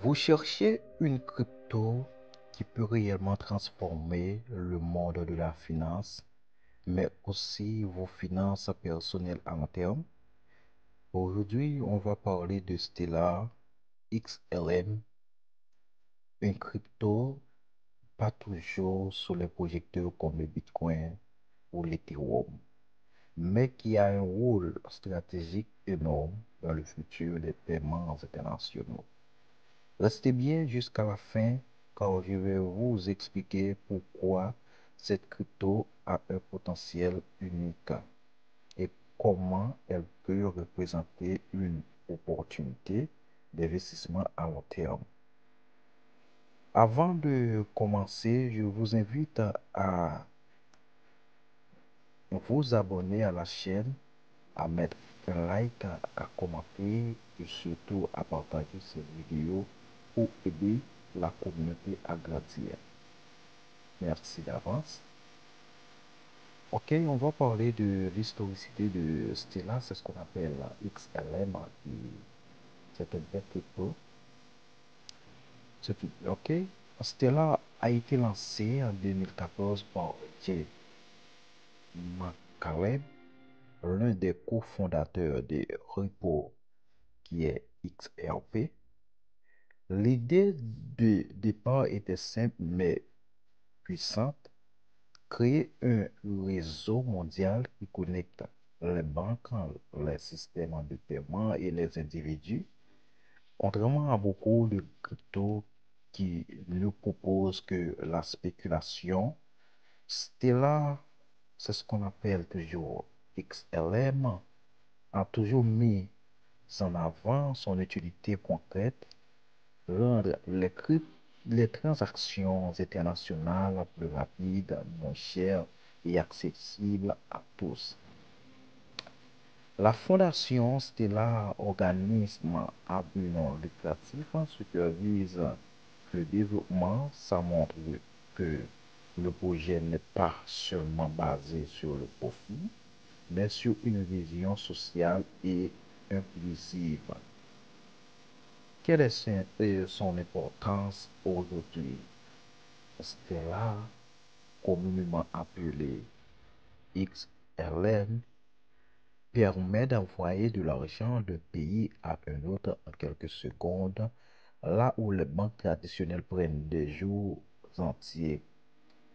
Vous cherchez une crypto qui peut réellement transformer le monde de la finance, mais aussi vos finances personnelles à long terme. Aujourd'hui, on va parler de Stellar XLM, une crypto pas toujours sous les projecteurs comme le Bitcoin ou l'Ethereum, mais qui a un rôle stratégique énorme dans le futur des paiements internationaux. Restez bien jusqu'à la fin car je vais vous expliquer pourquoi cette crypto a un potentiel unique et comment elle peut représenter une opportunité d'investissement à long terme. Avant de commencer, je vous invite à vous abonner à la chaîne, à mettre un like, à commenter et surtout à partager cette vidéo pour aider la communauté à grandir. Merci d'avance. Ok, on va parler de l'historicité de Stellar, c'est ce qu'on appelle la XLM, c'est un bête crypto. Ok, Stellar a été lancé en 2014 par Jay McCaleb, l'un des cofondateurs de Ripple, qui est XRP. L'idée de départ était simple mais puissante. Créer un réseau mondial qui connecte les banques, les systèmes de paiement et les individus, contrairement à beaucoup de cryptos qui ne proposent que la spéculation. Stellar, c'est ce qu'on appelle toujours XLM, a toujours mis en avant son utilité concrète, rendre les transactions internationales plus rapides, moins chères et accessibles à tous. La Fondation Stellar, organisme à but non lucratif, supervise le développement. Ça montre que le projet n'est pas seulement basé sur le profit, mais sur une vision sociale et inclusive. Quelle est son importance aujourd'hui? Stellar, communément appelé XLM, permet d'envoyer de l'argent d'un pays à un autre en quelques secondes, là où les banques traditionnelles prennent des jours entiers,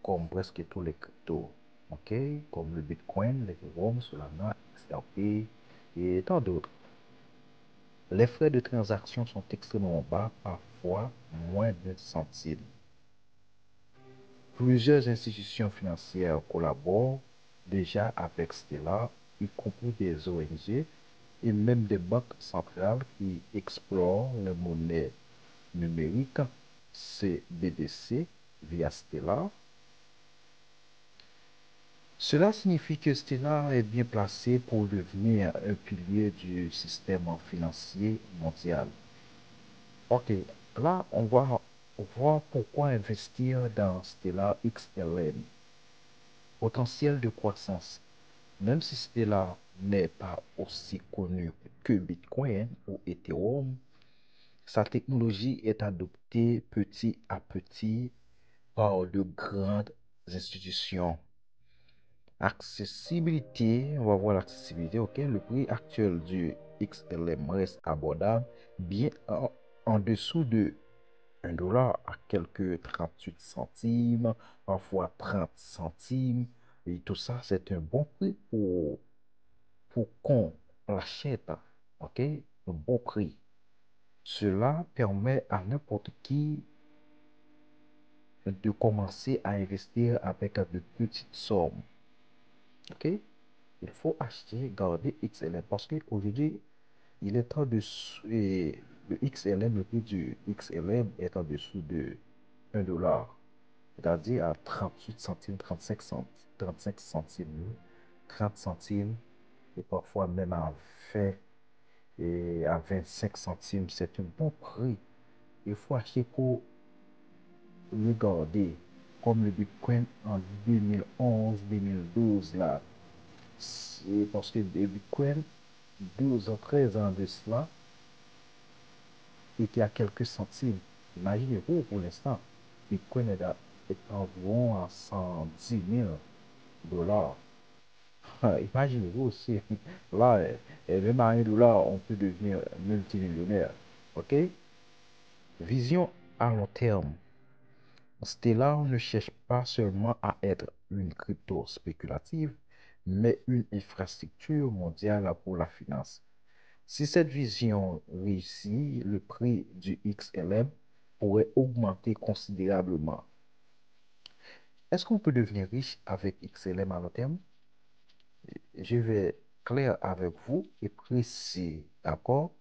comme presque tous les cryptos, ok, comme le Bitcoin, l'Ethereum, Solana, XRP et tant d'autres. Les frais de transaction sont extrêmement bas, parfois moins d'un centime. Plusieurs institutions financières collaborent déjà avec Stellar, y compris des ONG et même des banques centrales qui explorent les monnaies numériques CBDC via Stellar. Cela signifie que Stellar est bien placé pour devenir un pilier du système financier mondial. Ok, là on va voir pourquoi investir dans Stellar XLM. Potentiel de croissance. Même si Stellar n'est pas aussi connu que Bitcoin ou Ethereum, sa technologie est adoptée petit à petit par de grandes institutions. Accessibilité, on va voir l'accessibilité, ok. Le prix actuel du XLM reste abordable, bien en dessous de 1 dollar à quelques 38 centimes, parfois 30 centimes. Et tout ça, c'est un bon prix pour qu'on l'achète. Ok? Un bon prix. Cela permet à n'importe qui de commencer à investir avec de petites sommes. Ok? Il faut acheter, garder XLM parce qu'aujourd'hui, il est en dessous, et le XLM, le prix du XLM est en dessous de 1 dollar, c'est-à-dire à 38 centimes, 35 centimes, 30 centimes, et parfois même à 20 et à 25 centimes. C'est un bon prix. Il faut acheter pour regarder, comme le Bitcoin en 2011-2012 là. C'est parce que le Bitcoin, 12 ou 13 ans de cela, et qui a quelques centimes. Imaginez-vous pour l'instant, Bitcoin est environ à 110 000 dollars. Imaginez-vous aussi, là, même à 1 dollar, on peut devenir multimillionnaire. OK? Vision à long terme. Stellar ne cherche pas seulement à être une crypto spéculative, mais une infrastructure mondiale pour la finance. Si cette vision réussit, le prix du XLM pourrait augmenter considérablement. Est-ce qu'on peut devenir riche avec XLM à long terme? Je vais clair avec vous et précis, d'accord?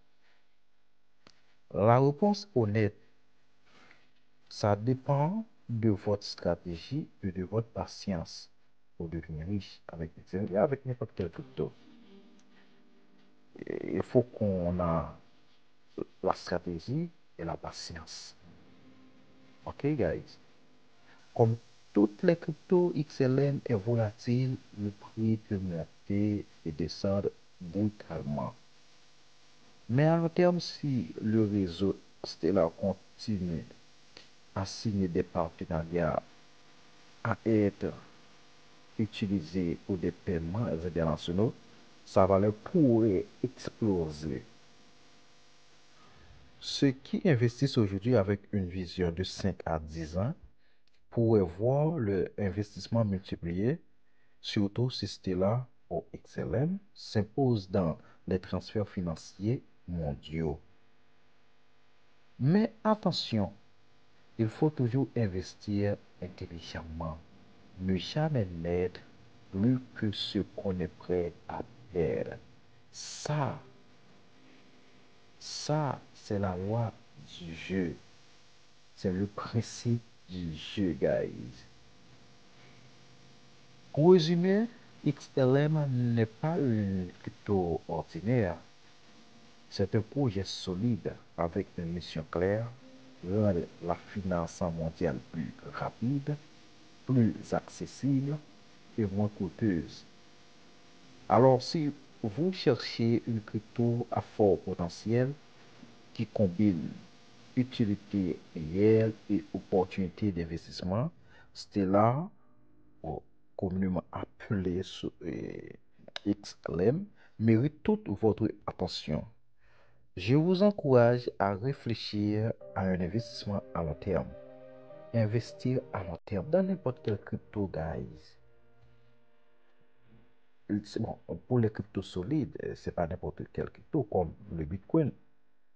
La réponse honnête, ça dépend de votre stratégie et de votre patience pour devenir riche avec XLM et avec n'importe quel crypto. Il faut qu'on a la stratégie et la patience. OK, guys? Comme toutes les cryptos, XLM est volatile, le prix peut monter et descendre brutalement. Mais à long terme, si le réseau Stellar continue à signer des partenariats, à être utilisé pour des paiements internationaux, sa valeur pourrait exploser. Ceux qui investissent aujourd'hui avec une vision de 5 à 10 ans pourraient voir leur investissement multiplié, surtout si Stellar ou XLM s'impose dans les transferts financiers mondiaux. Mais attention, il faut toujours investir intelligemment. Ne jamais n'être plus que ce qu'on est prêt à perdre. Ça, c'est la loi du jeu. C'est le principe du jeu, guys. Pour résumer, XLM n'est pas une crypto ordinaire. C'est un projet solide avec une mission claire, rendre la finance mondiale plus rapide, plus accessible et moins coûteuse. Alors, si vous cherchez une crypto à fort potentiel qui combine utilité réelle et opportunité d'investissement, Stellar, ou communément appelé XLM, mérite toute votre attention. Je vous encourage à réfléchir à un investissement à long terme. Investir à long terme dans n'importe quel crypto, guys. Bon, pour les cryptos solides, c'est pas n'importe quel crypto comme le Bitcoin,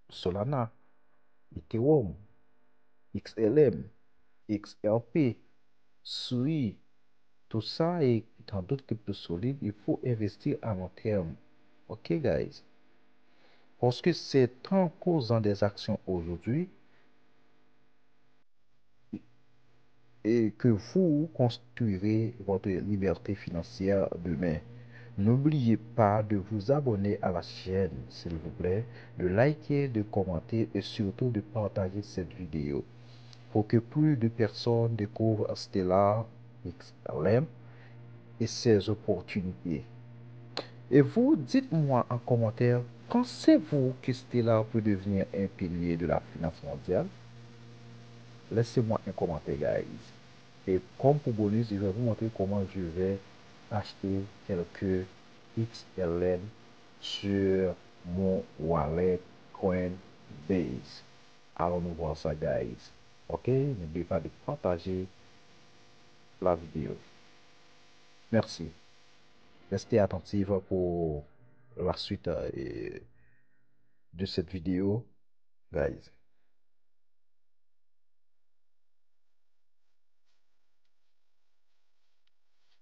Solana, Ethereum, XLM, XRP, SUI, tout ça et dans d'autres cryptos solides, il faut investir à long terme. Ok, guys? Parce que c'est en causant des actions aujourd'hui et que vous construirez votre liberté financière demain. N'oubliez pas de vous abonner à la chaîne, s'il vous plaît, de liker, de commenter et surtout de partager cette vidéo pour que plus de personnes découvrent Stellar XLM et ses opportunités. Et vous, dites-moi en commentaire, pensez-vous que Stellar peut devenir un pilier de la finance mondiale? Laissez-moi un commentaire, guys. Et comme pour bonus, je vais vous montrer comment je vais acheter quelques XLM sur mon wallet Coinbase. Allons nous voir ça, guys. Ok, n'oubliez pas de partager la vidéo. Merci. Restez attentifs pour la suite de cette vidéo, guys.